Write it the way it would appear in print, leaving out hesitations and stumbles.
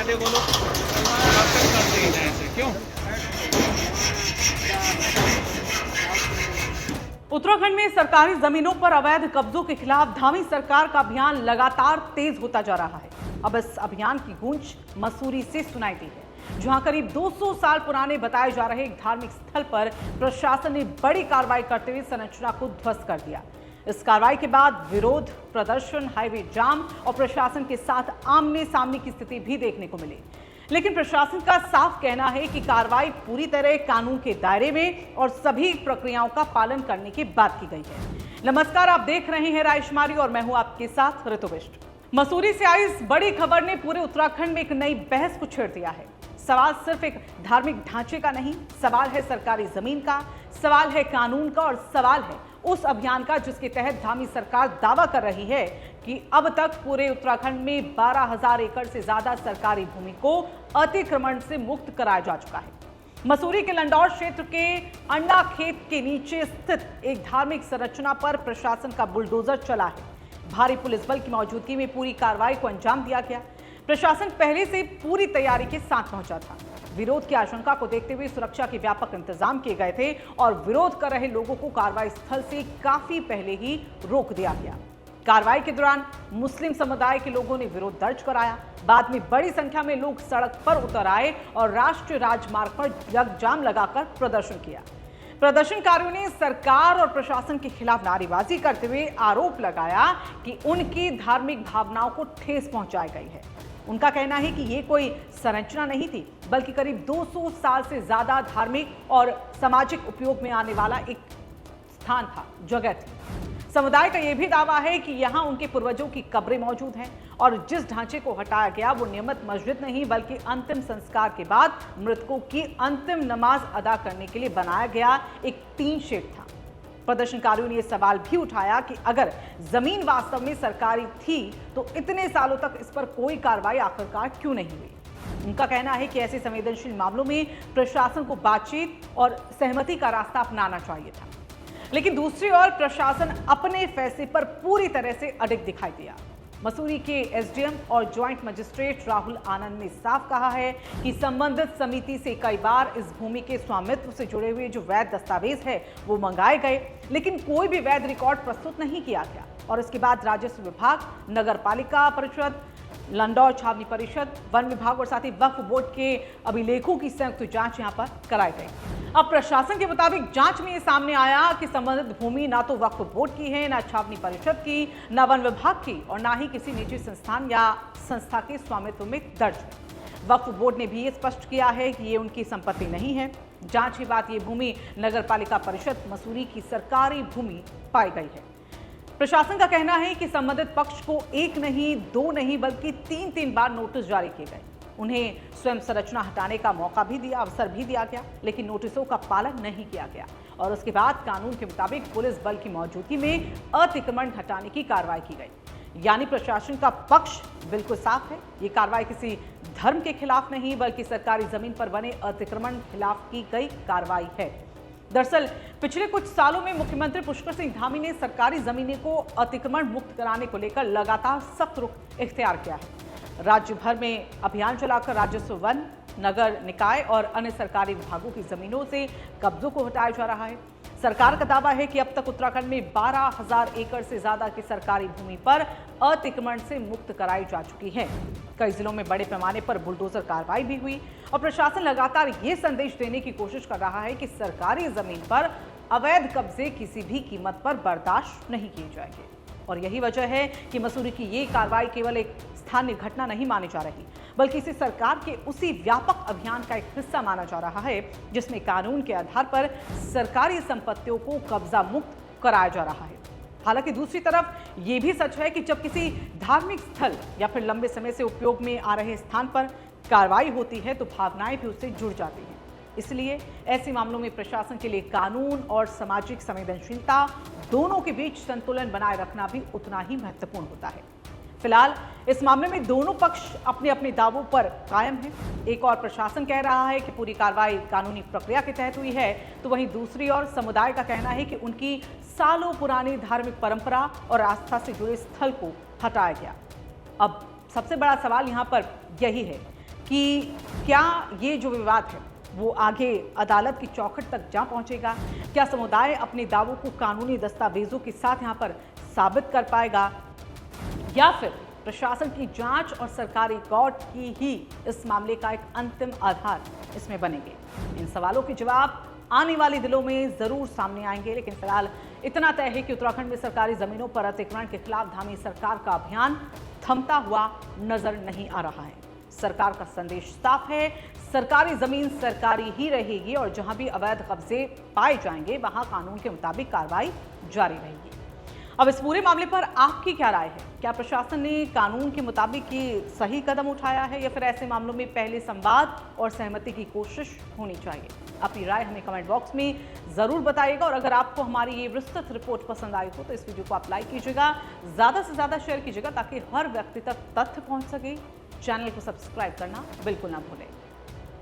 कहते वो लोग करते ही ऐसे क्यों? उत्तराखंड में सरकारी जमीनों पर अवैध कब्जों के खिलाफ धामी सरकार का अभियान लगातार तेज होता जा रहा है। अब इस अभियान की गूंज मसूरी से सुनाई दी है, जहां करीब 200 साल पुराने बताए जा रहे एक धार्मिक स्थल पर प्रशासन ने बड़ी कार्रवाई करते हुए संरचना को ध्वस्त कर दिया। इस कार्रवाई के बाद विरोध प्रदर्शन, हाईवे जाम और प्रशासन के साथ आमने सामने की स्थिति भी देखने को मिली। लेकिन प्रशासन का साफ कहना है कि कार्रवाई पूरी तरह कानून के दायरे में और सभी प्रक्रियाओं का पालन करने की बात की गई है। नमस्कार, आप देख रहे हैं रायशुमारी और मैं हूं आपके साथ ऋतु बिष्ट। मसूरी से आई इस बड़ी खबर ने पूरे उत्तराखंड में एक नई बहस को छेड़ दिया है। सवाल सिर्फ एक धार्मिक ढांचे का नहीं, सवाल है सरकारी जमीन का, सवाल है कानून का और सवाल है उस अभियान का जिसके तहत धामी सरकार दावा कर रही है कि अब तक पूरे उत्तराखंड में 12,000 एकड़ से ज्यादा सरकारी भूमि को अतिक्रमण से मुक्त कराया जा चुका है। मसूरी के लंडौर क्षेत्र के अंडा खेत के नीचे स्थित एक धार्मिक संरचना पर प्रशासन का बुलडोजर चला है। भारी पुलिस बल की मौजूदगी में पूरी कार्रवाई को अंजाम दिया गया। प्रशासन पहले से पूरी तैयारी के साथ पहुंचा था। विरोध की आशंका को देखते हुए सुरक्षा के व्यापक इंतजाम किए गए थे और विरोध कर रहे लोगों को कार्रवाई स्थल से काफी पहले ही रोक दिया गया। कार्रवाई के दौरान मुस्लिम समुदाय के लोगों ने विरोध दर्ज कराया। बाद में बड़ी संख्या में लोग सड़क पर उतर आए और राष्ट्रीय राजमार्ग पर जाम लगाकर प्रदर्शन किया। प्रदर्शनकारियों ने सरकार और प्रशासन के खिलाफ नारेबाजी करते हुए आरोप लगाया कि उनकी धार्मिक भावनाओं को ठेस पहुंचाई गई है। उनका कहना है कि ये कोई संरचना नहीं थी, बल्कि करीब 200 साल से ज्यादा धार्मिक और सामाजिक उपयोग में आने वाला एक स्थान था, जगह थी। समुदाय का यह भी दावा है कि यहाँ उनके पूर्वजों की कब्रें मौजूद हैं और जिस ढांचे को हटाया गया वो नियमित मस्जिद नहीं बल्कि अंतिम संस्कार के बाद मृतकों की अंतिम नमाज अदा करने के लिए बनाया गया एक टीन शेड था। प्रदर्शनकारियों ने यह सवाल भी उठाया कि अगर जमीन वास्तव में सरकारी थी तो इतने सालों तक इस पर कोई कार्रवाई आखिरकार क्यों नहीं हुई। उनका कहना है कि ऐसे संवेदनशील मामलों में प्रशासन को बातचीत और सहमति का रास्ता अपनाना चाहिए था, लेकिन दूसरी ओर प्रशासन अपने फैसले पर पूरी तरह से अडिग दिखाई दिया। मसूरी के एसडीएम और ज्वाइंट मजिस्ट्रेट राहुल आनंद ने साफ कहा है कि संबंधित समिति से कई बार इस भूमि के स्वामित्व से जुड़े हुए जो वैध दस्तावेज है वो मंगाए गए, लेकिन कोई भी वैध रिकॉर्ड प्रस्तुत नहीं किया गया और इसके बाद राजस्व विभाग, नगर पालिका परिषद, लंडौर छावनी परिषद, वन विभाग और साथ ही वक्फ बोर्ड के अभिलेखों की संयुक्त जांच यहां पर कराई गई। अब प्रशासन के मुताबिक जांच में ये सामने आया कि संबंधित भूमि ना तो वक्फ बोर्ड की है, ना छावनी परिषद की, ना वन विभाग की और ना ही किसी निजी संस्थान या संस्था के स्वामित्व में दर्ज है। वक्फ बोर्ड ने भी ये स्पष्ट किया है कि ये उनकी संपत्ति नहीं है। जांच के बाद ये भूमि नगर पालिका परिषद मसूरी की सरकारी भूमि पाई गई है। प्रशासन का कहना है कि संबंधित पक्ष को एक नहीं, दो नहीं बल्कि तीन बार नोटिस जारी किए गए। उन्हें स्वयं संरचना हटाने का मौका भी दिया, अवसर भी दिया गया, लेकिन नोटिसों का पालन नहीं किया गया और उसके बाद कानून के मुताबिक पुलिस बल की मौजूदगी में अतिक्रमण हटाने की कार्रवाई की गई। यानी प्रशासन का पक्ष बिल्कुल साफ है, ये कार्रवाई किसी धर्म के खिलाफ नहीं बल्कि सरकारी जमीन पर बने अतिक्रमण के खिलाफ की गई कार्रवाई है। दरअसल पिछले कुछ सालों में मुख्यमंत्री पुष्कर सिंह धामी ने सरकारी जमीनों को अतिक्रमण मुक्त कराने को लेकर लगातार सख्त रुख इख्तियार किया है। राज्य भर में अभियान चलाकर राजस्व, वन, नगर निकाय और अन्य सरकारी विभागों की जमीनों से कब्जों को हटाया जा रहा है। सरकार का दावा है कि अब तक उत्तराखंड में 12,000 एकड़ से ज्यादा की सरकारी भूमि पर अतिक्रमण से मुक्त कराई जा चुकी है। कई जिलों में बड़े पैमाने पर बुलडोजर कार्रवाई भी हुई और प्रशासन लगातार ये संदेश देने की कोशिश कर रहा है कि सरकारी जमीन पर अवैध कब्जे किसी भी कीमत पर बर्दाश्त नहीं किए जाएंगे। और यही वजह है कि मसूरी की ये कार्रवाई केवल एक स्थानीय घटना नहीं मानी जा रही बल्कि इसे सरकार के उसी व्यापक अभियान का एक हिस्सा माना जा रहा है जिसमें कानून के आधार पर सरकारी संपत्तियों को कब्जा मुक्त कराया जा रहा है। हालांकि दूसरी तरफ यह भी सच है कि जब किसी धार्मिक स्थल या फिर लंबे समय से उपयोग में आ रहे स्थान पर कार्रवाई होती है तो भावनाएं भी उससे जुड़ जाती हैं। इसलिए ऐसे मामलों में प्रशासन के लिए कानून और सामाजिक संवेदनशीलता दोनों के बीच संतुलन बनाए रखना भी उतना ही महत्वपूर्ण होता है। फिलहाल इस मामले में दोनों पक्ष अपने अपने दावों पर कायम हैं। एक और प्रशासन कह रहा है कि पूरी कार्रवाई कानूनी प्रक्रिया के तहत हुई है, तो वहीं दूसरी ओर समुदाय का कहना है कि उनकी सालों पुरानी धार्मिक परंपरा और आस्था से जुड़े स्थल को हटाया गया। अब सबसे बड़ा सवाल यहाँ पर यही है कि क्या ये जो विवाद है वो आगे अदालत की चौखट तक जा पहुंचेगा? क्या समुदाय अपने दावों को कानूनी दस्तावेजों के साथ यहाँ पर साबित कर पाएगा, या फिर प्रशासन की जांच और सरकारी कोर्ट की ही इस मामले का एक अंतिम आधार इसमें बनेंगे? इन सवालों के जवाब आने वाले दिनों में जरूर सामने आएंगे, लेकिन फिलहाल इतना तय है कि उत्तराखंड में सरकारी जमीनों पर अतिक्रमण के खिलाफ धामी सरकार का अभियान थमता हुआ नजर नहीं आ रहा है। सरकार का संदेश साफ है, सरकारी जमीन सरकारी ही रहेगी और जहां भी अवैध कब्जे पाए जाएंगे वहां कानून के मुताबिक कार्रवाई जारी रहेगी। अब इस पूरे मामले पर आपकी क्या राय है? क्या प्रशासन ने कानून के मुताबिक ही सही कदम उठाया है, या फिर ऐसे मामलों में पहले संवाद और सहमति की कोशिश होनी चाहिए? अपनी राय हमें कमेंट बॉक्स में जरूर बताइएगा और अगर आपको हमारी ये विस्तृत रिपोर्ट पसंद आई हो तो इस वीडियो को आप लाइक कीजिएगा, ज्यादा से ज्यादा शेयर कीजिएगा ताकि हर व्यक्ति तक तथ्य पहुंच सके। चैनल को सब्सक्राइब करना बिल्कुल ना भूलें।